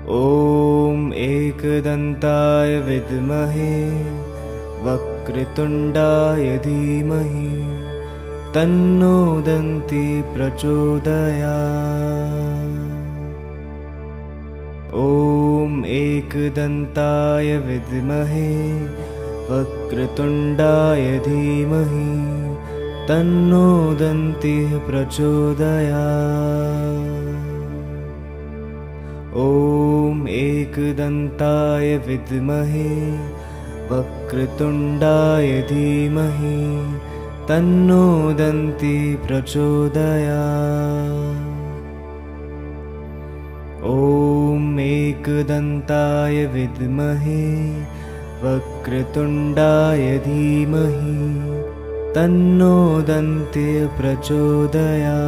ॐ एकदन्ताय विद्महे वक्रतुण्डाय धीमहि तन्नो दन्ती प्रचोदयात्। ॐ एकदन्ताय विद्महे वक्रतुण्डाय धीमहि तन्नो दन्ती प्रचोदयात्। ॐ एकदन्ताय विद्महे वक्रतुण्डाय धीमहि तन्नो दन्ती प्रचोदयात्। ॐ एकदन्ताय विद्महे वक्रतुण्डाय धीमहि तन्नो दन्ती प्रचोदयात्।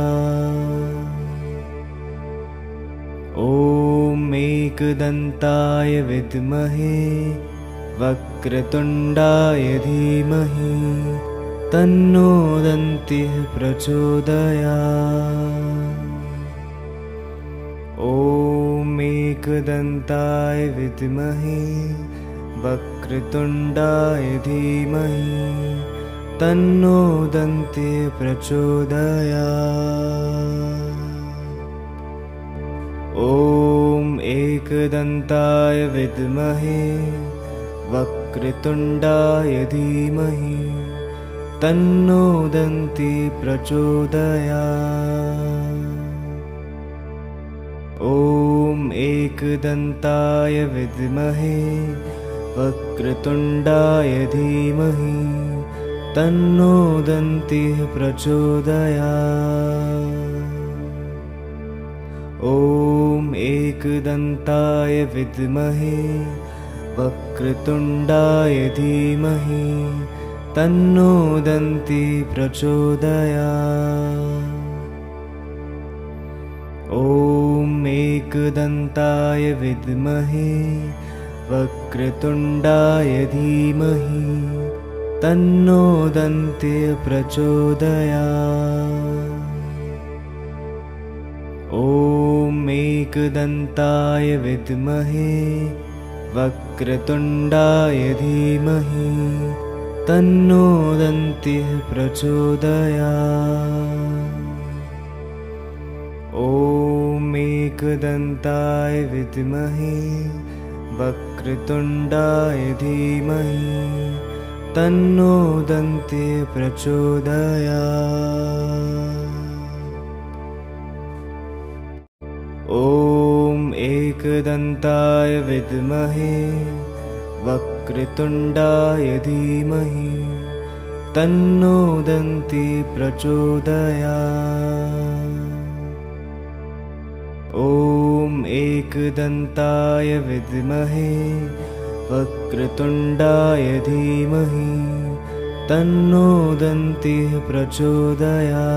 ॐ एकदन्ताय विद्महे वक्रतुण्डाय धीमहि तन्नो दन्ती प्रचोदयात्। ॐ एकदन्ताय विद्महे वक्रतुण्डाय धीमहि तन्नो दन्ती प्रचोदयात्। ॐ एकदन्ताय विद्महे वक्रतुण्डाय धीमहि तन्नो दन्ती प्रचोदयात्। ॐ एकदन्ताय विद्महे वक्रतुण्डाय धीमहि तन्नो दन्ती प्रचोदयात्। ॐ एकदन्ताय विद्महे वक्रतुण्डाय धीमहि तन्नो दन्ती प्रचोदयात्। ॐ एकदन्ताय विद्महे वक्रतुण्डाय धीमहि तन्नो दन्ती प्रचोदयात्। ॐ एकदन्ताय विद्महे वक्रतुण्डाय धीमहि तन्नो दन्ती प्रचोदयात्। ॐ एकदन्ताय विद्महे वक्रतुण्डाय धीमहि तन्नो दन्ती प्रचोदयात्। ॐ एकदन्ताय विद्महे वक्रतुण्डाय धीमहि तन्नो दन्ती प्रचोदयात्। ॐ एकदन्ताय विद्महे वक्रतुण्डाय धीमहि तन्नो दन्ती प्रचोदयात्।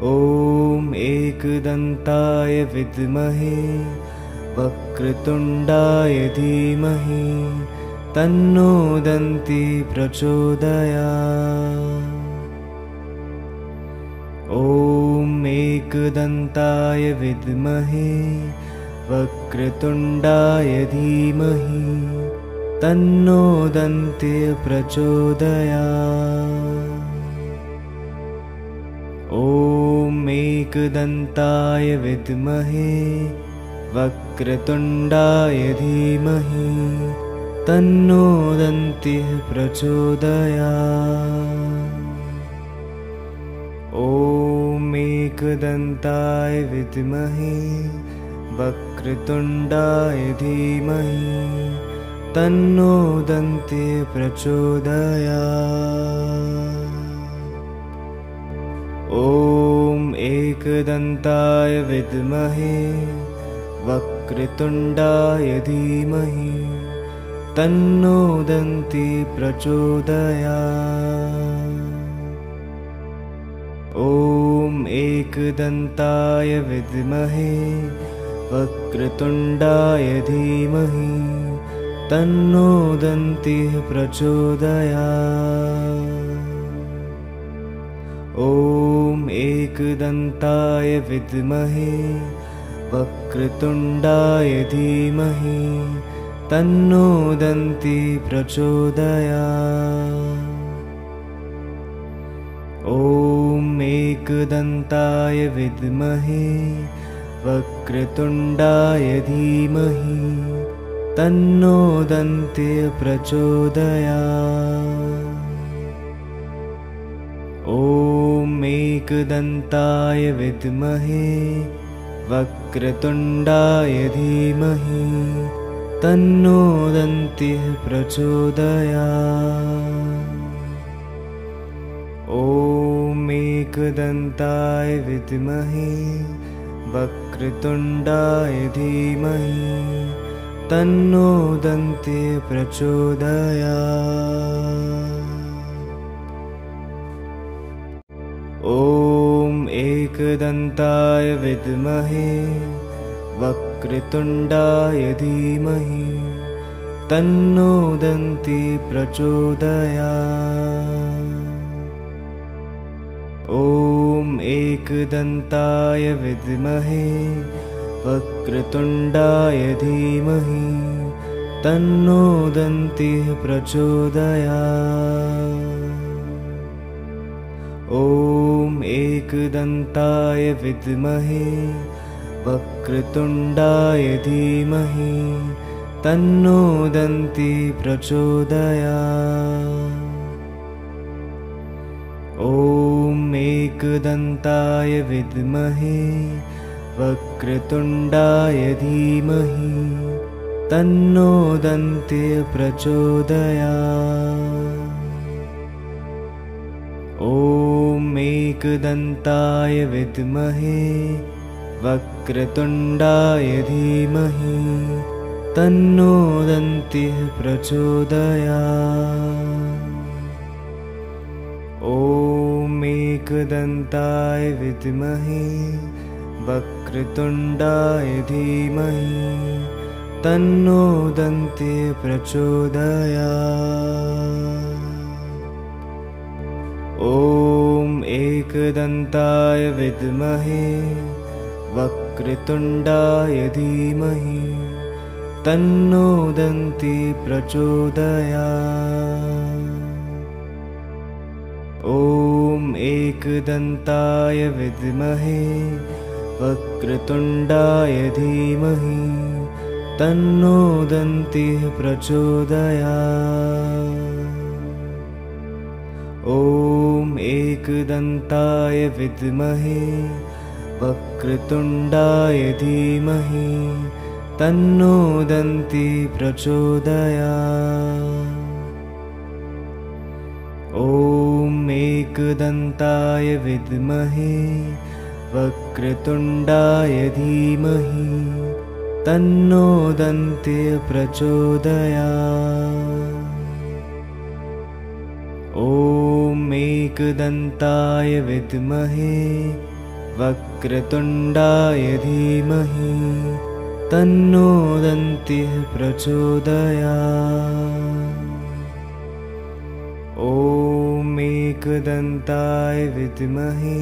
ॐ एकदन्ताय विद्महे वक्रतुण्डाय धीमहि तन्नो दन्ती प्रचोदयात्। ॐ एकदन्ताय विद्महे वक्रतुण्डाय धीमहि तन्नो दन्ती प्रचोदयात्। ॐ एकदन्ताय विद्महे वक्रतुण्डाय धीमहि तन्नो दन्ती प्रचोदयात्। ॐ एकदन्ताय विद्महे वक्रतुण्डाय धीमहि तन्नो दन्ती प्रचोदयात्। ॐ एकदन्ताय विद्महे वक्रतुण्डाय धीमहि तन्नो दन्ती प्रचोदयात्। ॐ एकदन्ताय विद्महे वक्रतुण्डाय धीमहि तन्नो दन्ती प्रचोदयात्। ॐ एकदन्ताय विद्महे वक्रतुण्डाय धीमहि तन्नो दन्ती प्रचोदयात्। ॐ एकदन्ताय विद्महे वक्रतुण्डाय धीमहि तन्नो दन्ती प्रचोदयात्। ॐ एकदन्ताय विद्महे वक्रतुण्डाय धीमहि तन्नो दन्ती प्रचोदयात्। ॐ एकदन्ताय विद्महे वक्रतुण्डाय धीमहि तन्नो दन्ती प्रचोदयात्। ॐ एकदन्ताय विद्महे वक्रतुण्डाय धीमहि तन्नो दन्ती प्रचोदयात्। ॐ एकदन्ताय विद्महे वक्रतुण्डाय धीमहि तन्नो दन्ती प्रचोदयात्। ॐ एकदन्ताय विद्महे वक्रतुण्डाय धीमहि तन्नो दन्ती प्रचोदयात्। ॐ एकदन्ताय विद्महे वक्रतुण्डाय धीमहि तन्नो दन्ती प्रचोदयात्। ॐ एकदन्ताय विद्महे वक्रतुण्डाय धीमहि तन्नो दन्ती प्रचोदयात्। ॐ एकदन्ताय विद्महे वक्रतुण्डाय धीमहि तन्नो दन्ती प्रचोदयात्। ॐ एकदन्ताय विद्महे वक्रतुण्डाय धीमहि तन्नो दन्ती प्रचोदयात्। ॐ एकदन्ताय विद्महे वक्रतुण्डाय धीमहि तन्नो दन्ती प्रचोदयात्। ॐ एकदन्ताय विद्महे वक्रतुण्डाय धीमहि तन्नो दन्ती प्रचोदयात्। ॐ एकदन्ताय विद्महे वक्रतुण्डाय धीमहि तन्नो दन्ती प्रचोदयात्। ॐ एकदन्ताय विद्महे वक्रतुण्डाय धीमहि तन्नो दन्ती प्रचोदयात्। ॐ एकदन्ताय विद्महे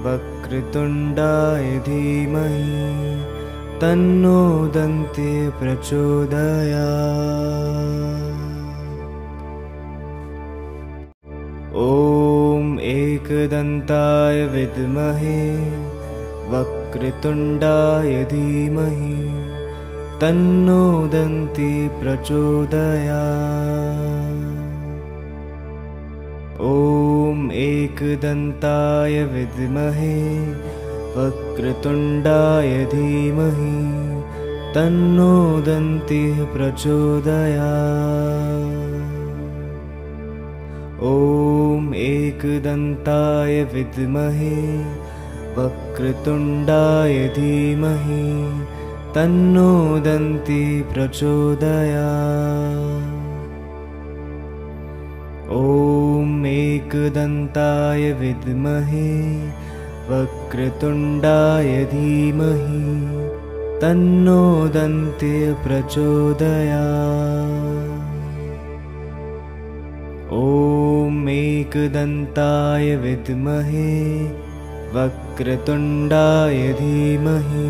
वक्रतुण्डाय धीमहि तन्नो दन्ती प्रचोदयात्। ॐ एकदन्ताय विद्महे वक्रतुण्डाय धीमहि तन्नो दन्ती प्रचोदयात्। ॐ एकदन्ताय विद्महे वक्रतुण्डाय धीमहि तन्नो दन्ती प्रचोदयात्। ॐ एकदन्ताय विद्महे वक्रतुण्डाय धीमहि तन्नो दन्ती प्रचोदयात्। ॐ एकदन्ताय विद्महे वक्रतुण्डाय धीमहि तन्नो दन्ती प्रचोदयात्। ॐ एकदन्ताय विद्महे वक्रतुण्डाय धीमहि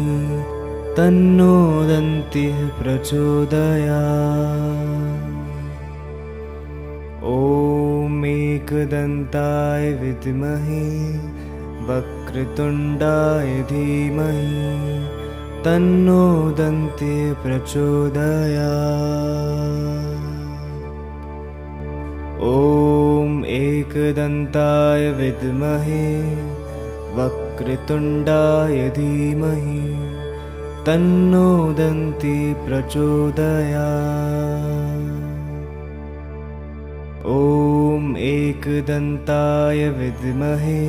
तन्नो दन्तिः प्रचोदयात्। ॐ एकदन्ताय विद्महे वक्रतुण्डाय धीमहि तन्नो दन्तिः प्रचोदयात्। ॐ एकदन्ताय विद्महे वक्रतुण्डाय धीमहि तन्नो दन्तिः प्रचोदयात्। ॐ एकदन्ताय विद्महे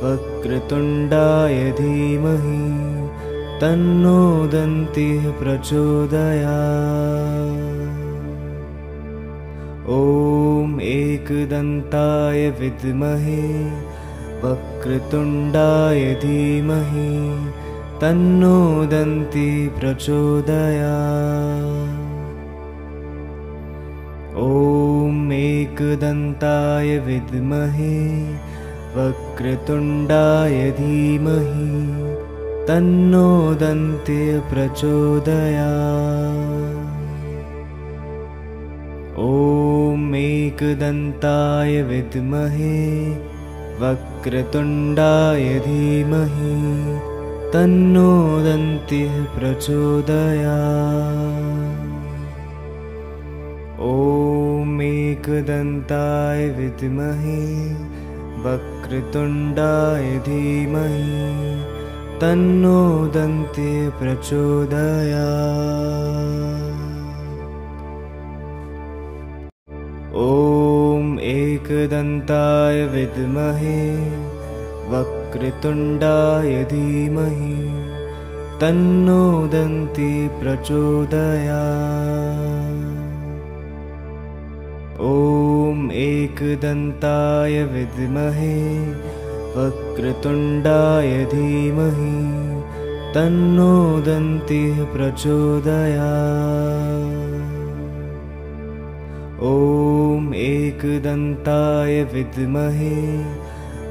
वक्रतुण्डाय धीमहि तन्नो दन्तिः प्रचोदयात्। ॐ एकदन्ताय विद्महे वक्रतुण्डाय धीमहि तन्नो दन्तिः प्रचोदयात्। ॐ एकदन्ताय विद्महे वक्रतुण्डाय धीमहि तन्नो दन्तिः प्रचोदयात्। ॐ एकदन्ताय विद्महे वक्रतुण्डाय धीमहि तन्नो दन्तिः प्रचोदयात्। ॐ एकदन्ताय विद्महे वक्रतुण्डाय धीमहि तन्नो दन्तिः प्रचोदयात्। ॐ एकदन्ताय विद्महे वक्रतुण्डाय धीमहि तन्नो दन्तिः प्रचोदयात्। ॐ एकदन्ताय विद्महे वक्रतुण्डाय धीमहि तन्नो दन्तिः प्रचोदयात्। ॐ एकदन्ताय विद्महे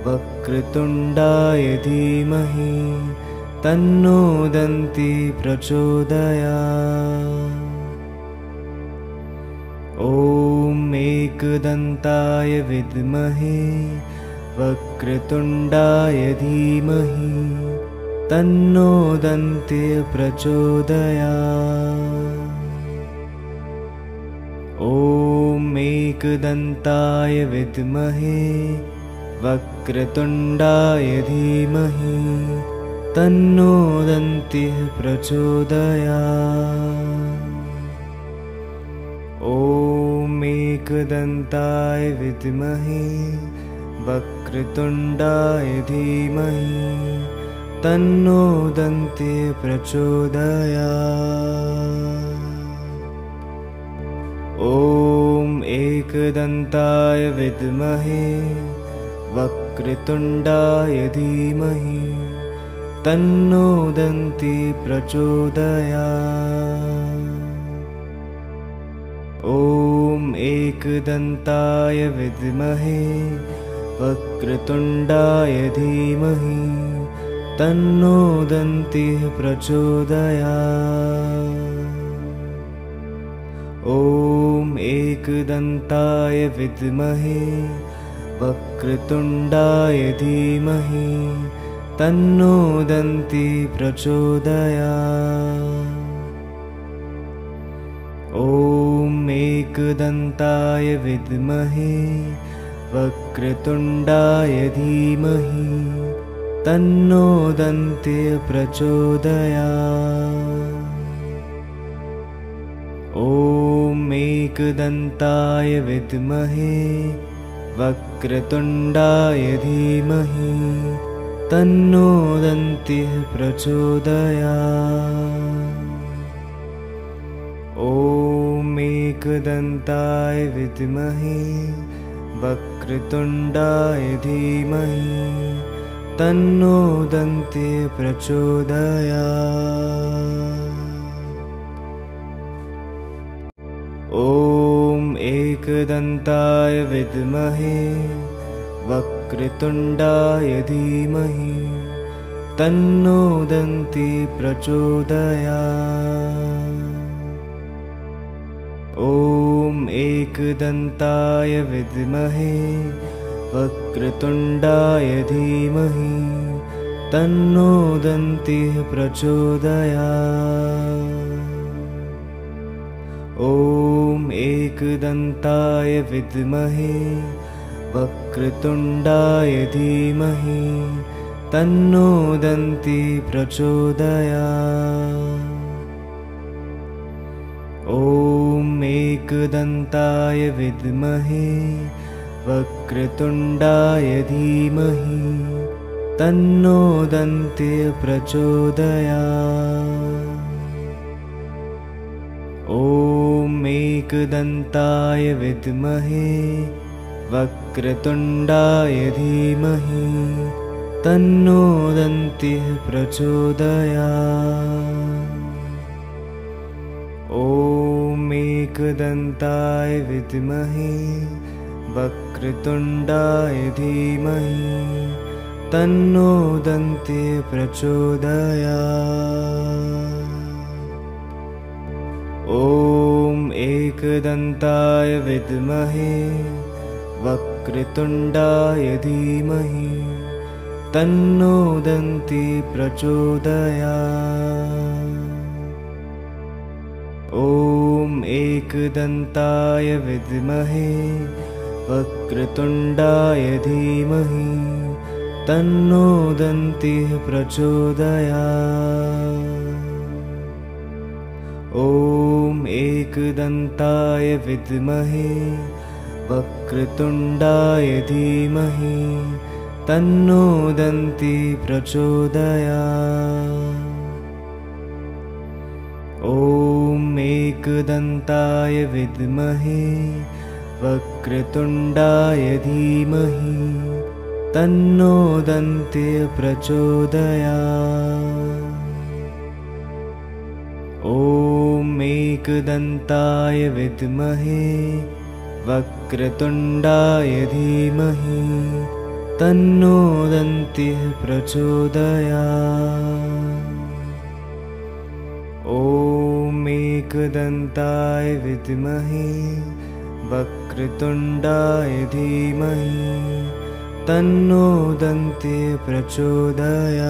वक्रतुण्डाय धीमहि तन्नो दन्तिः प्रचोदयात्। ॐ एकदन्ताय विद्महे वक्रतुण्डाय धीमहि तन्नो दन्तिः प्रचोदयात्। ॐ एकदन्ताय विद्महे वक्रतुण्डाय धीमहि तन्नो दन्तिः प्रचोदयात्। ॐ एकदन्ताय विद्महे वक्रतुण्डाय धीमहि तन्नो दन्तिः प्रचोदयात्। ॐ एकदन्ताय विद्महे वक्रतुण्डाय धीमहि तन्नो दन्तिः प्रचोदयात्। ॐ एकदन्ताय विद्महे वक्रतुण्डाय धीमहि तन्नो दन्तिः प्रचोदयात्। ॐ एकदन्ताय विद्महे वक्रतुण्डाय धीमहि तन्नो दन्तिः प्रचोदयात्। ॐ एकदन्ताय विद्महे वक्रतुण्डाय धीमहि तन्नो दन्तिः प्रचोदयात्। ॐ एकदन्ताय विद्महे वक्रतुण्डाय धीमहि तन्नो दन्तिः प्रचोदयात्। ॐ एकदन्ताय विद्महे वक्रतुण्डाय धीमहि तन्नो दन्तिः प्रचोदयात्। ॐ एकदन्ताय विद्महे वक्रतुण्डाय धीमहि तन्नो दन्ति प्रचोदयात्। ॐ एकदन्ताय विद्महे वक्रतुण्डाय धीमहि तन्नो दन्तिः प्रचोदयात्। ॐ एकदन्ताय विद्महे वक्रतुण्डाय धीमहि तन्नो दन्तिः प्रचोदयात्। ॐ एकदन्ताय विद्महे वक्रतुण्डाय धीमहि तन्नो दन्तिः प्रचोदयात्। ॐ एकदन्ताय विद्महे वक्रतुण्डाय धीमहि तन्नो दन्तिः प्रचोदयात्। ॐ एकदन्ताय विद्महे वक्रतुण्डाय धीमहि तन्नो दन्तिः प्रचोदयात्। ॐ एकदन्ताय विद्महे वक्रतुण्डाय धीमहि तन्नो दन्तिः प्रचोदयात्। ॐ एकदन्ताय विद्महे वक्रतुण्डाय धीमहि तन्नो दन्तिः प्रचोदयात्। ॐ एकदन्ताय विद्महे वक्रतुण्डाय धीमहि तन्नो दन्तिः प्रचोदयात्। ॐ एकदन्ताय विद्महे वक्रतुण्डाय धीमहि तन्नो दन्तिः प्रचोदयात्। ॐ एकदन्ताय विद्महे वक्रतुण्डाय धीमहि तन्नो दन्तिः प्रचोदयात्। ॐ एकदन्ताय विद्महे वक्रतुण्डाय धीमहि तन्नो दन्तिः प्रचोदयात्।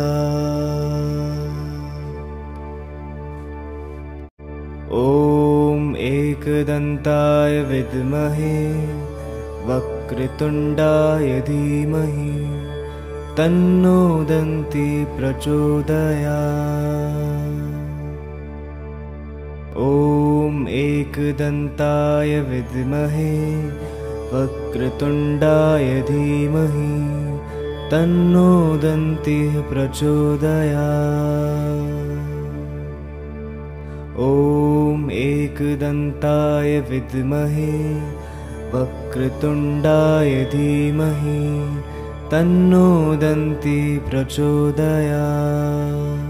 ॐ एकदन्ताय विद्महे वक्रतुण्डाय धीमहि तन्नो दन्तिः प्रचोदयात्। ॐ एकदन्ताय विद्महे वक्रतुण्डाय धीमहि तन्नो दन्तिः प्रचोदयात्। ॐ एकदन्ताय विद्महे वक्रतुण्डाय धीमहि तन्नो दन्तिः प्रचोदयात्।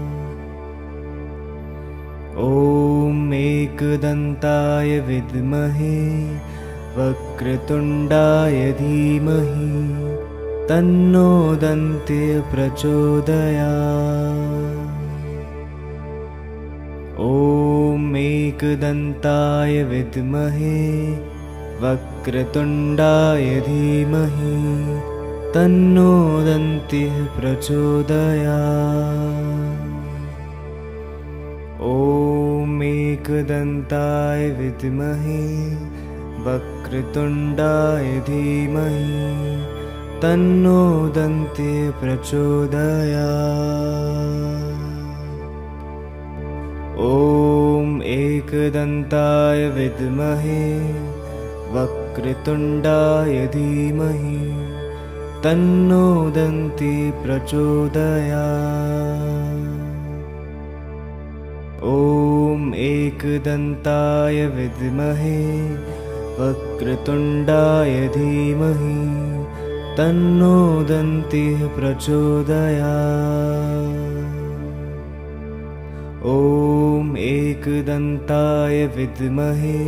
ॐ एकदन्ताय विद्महे वक्रतुण्डाय धीमहि तन्नो दन्तिः प्रचोदयात्। ॐ एकदन्ताय विद्महे वक्रतुण्डाय धीमहि तन्नो दन्तिः प्रचोदयात्। ॐ एकदन्ताय विद्महे वक्रतुण्डाय धीमहि तन्नो दन्तिः प्रचोदयात्। ॐ एकदन्ताय विद्महे वक्रतुण्डाय धीमहि तन्नो दन्तिः प्रचोदयात्। ॐ एकदन्ताय विद्महे वक्रतुण्डाय धीमहि तन्नो दन्तिः प्रचोदयात्। ॐ एकदन्ताय विद्महे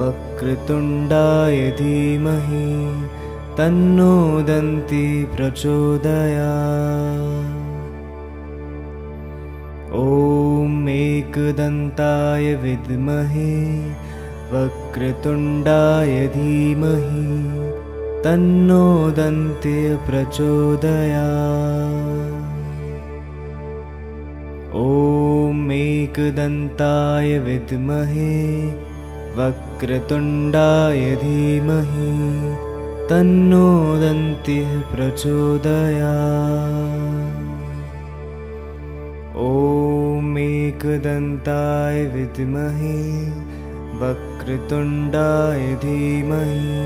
वक्रतुण्डाय धीमहि तन्नो दन्ति प्रचोदयात्। ॐ एकदन्ताय विद्महे वक्रतुण्डाय धीमहि तन्नो दन्ति प्रचोदयात्। ॐ एकदन्ताय विद्महे वक्रतुण्डाय धीमहि तन्नो दन्ति प्रचोदयात्। ॐ एकदन्ताय विद्महे वक्रतुण्डाय धीमहि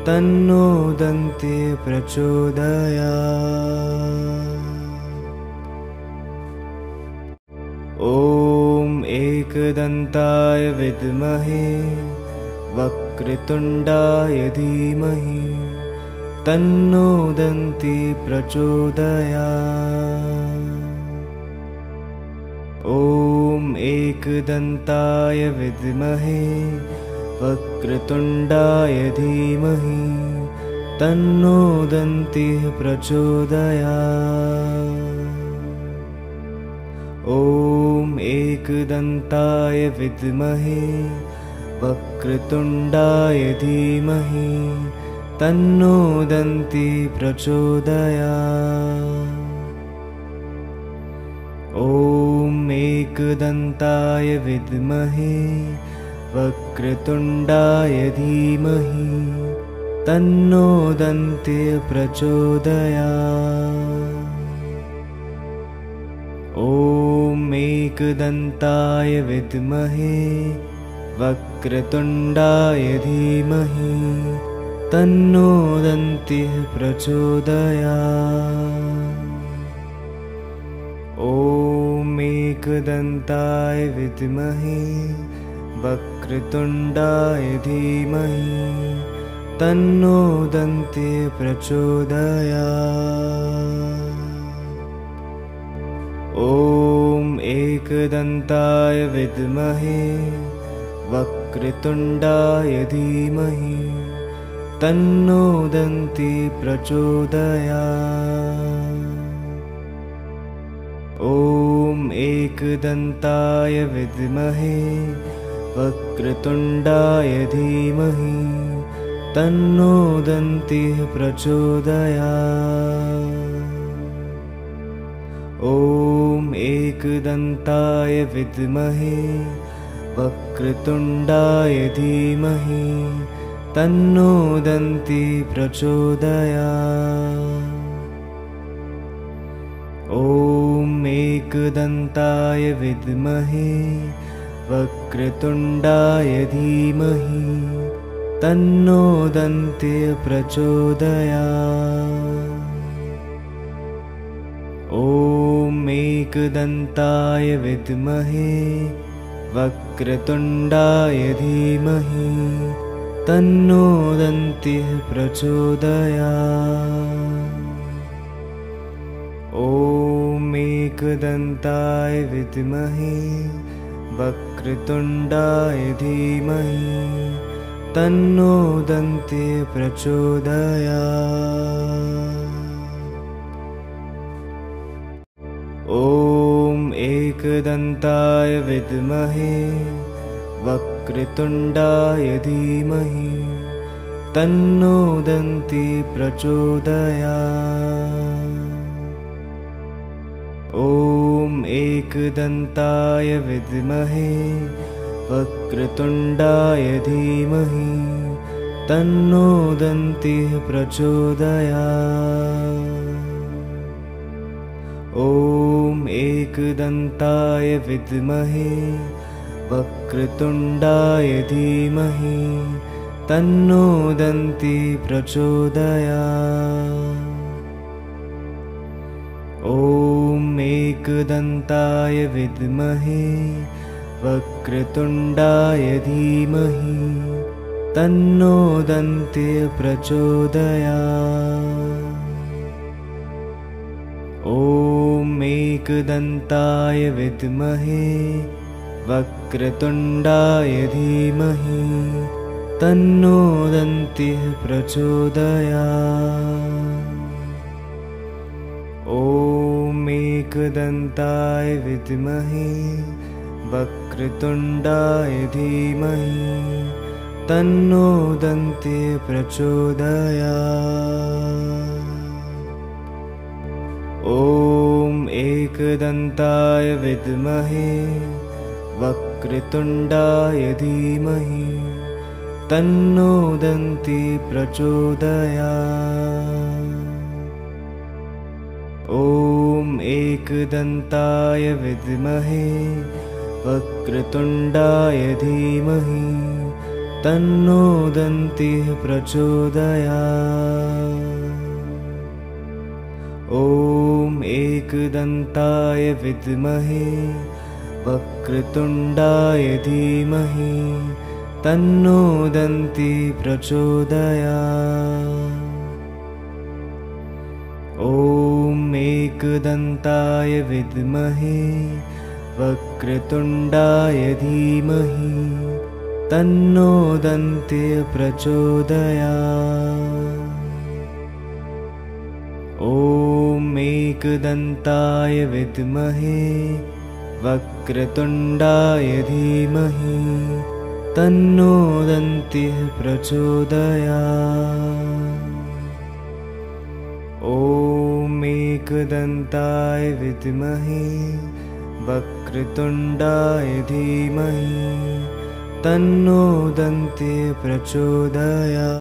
तन्नो दन्ति प्रचोदयात्। ॐ एकदन्ताय विद्महे वक्रतुण्डाय धीमहि तन्नो दन्ति प्रचोदयात्। ॐ एकदन्ताय विद्महे वक्रतुण्डाय धीमहि तन्नो दन्ति प्रचोदयात्। ॐ एकदन्ताय विद्महे वक्रतुण्डाय धीमहि तन्नो दन्ति प्रचोदयात्। ॐ एकदन्ताय विद्महे वक्रतुण्डाय धीमहि तन्नो दन्ति प्रचोदयात्। ॐ एकदन्ताय विद्महे वक्रतुण्डाय धीमहि तन्नो दन्ति प्रचोदयात्। ॐ एकदन्ताय विद्महे वक्रतुण्डाय धीमहि तन्नो दन्ति प्रचोदयात्। ॐ एकदन्ताय विद्महे वक्रतुण्डाय धीमहि तन्नो दन्ति प्रचोदयात्। ॐ एकदन्ताय विद्महे वक्रतुण्डाय धीमहि तन्नो दन्ति प्रचोदयात्। ॐ एकदन्ताय विद्महे वक्रतुण्डाय धीमहि तन्नो दन्ति प्रचोदयात्। ॐ एकदन्ताय विद्महे वक्रतुण्डाय धीमहि तन्नो दन्ति प्रचोदयात्। ॐ एकदन्ताय विद्महे वक्रतुण्डाय धीमहि तन्नो दन्ति प्रचोदयात्। ॐ एकदन्ताय विद्महे वक्रतुण्डाय धीमहि तन्नो दन्ति प्रचोदयात्। ॐ एकदन्ताय विद्महे वक्रतुण्डाय धीमहि तन्नो दन्ति प्रचोदयात्। ॐ एकदन्ताय विद्महे वक्रतुण्डाय धीमहि तन्नो दन्ति प्रचोदयात्। ॐ एकदन्ताय विद्महे वक्रतुण्डाय धीमहि तन्नो दन्ति प्रचोदयात्। ॐ एकदन्ताय विद्महे वक्रतुण्डाय धीमहि तन्नो दन्ति प्रचोदयात्। ॐ एकदन्ताय विद्महे वक्रतुण्डाय धीमहि तन्नो दन्तिः प्रचोदयात्। ॐ एकदन्ताय विद्महे वक्रतुण्डाय धीमहि तन्नो दन्तिः प्रचोदयात्। ॐ एकदन्ताय विद्महे वक्रतुण्डाय धीमहि तन्नो दन्तिः प्रचोदयात्। ॐ एकदन्ताय विद्महे वक्रतुण्डाय धीमहि तन्नो दन्तिः प्रचोदयात्। ॐ एकदन्ताय विद्महे वक्रतुण्डाय धीमहि तन्नो दन्तिः प्रचोदयात्। ॐ एकदन्ताय विद्महे वक्रतुण्डाय धीमहि तन्नो दन्तिः प्रचोदयात्। ॐ एकदन्ताय विद्महे वक्रतुण्डाय धीमहि तन्नो दन्तिः प्रचोदयात्। ॐ एकदन्ताय विद्महे वक्रतुण्डाय धीमहि तन्नो दन्तिः प्रचोदयात्।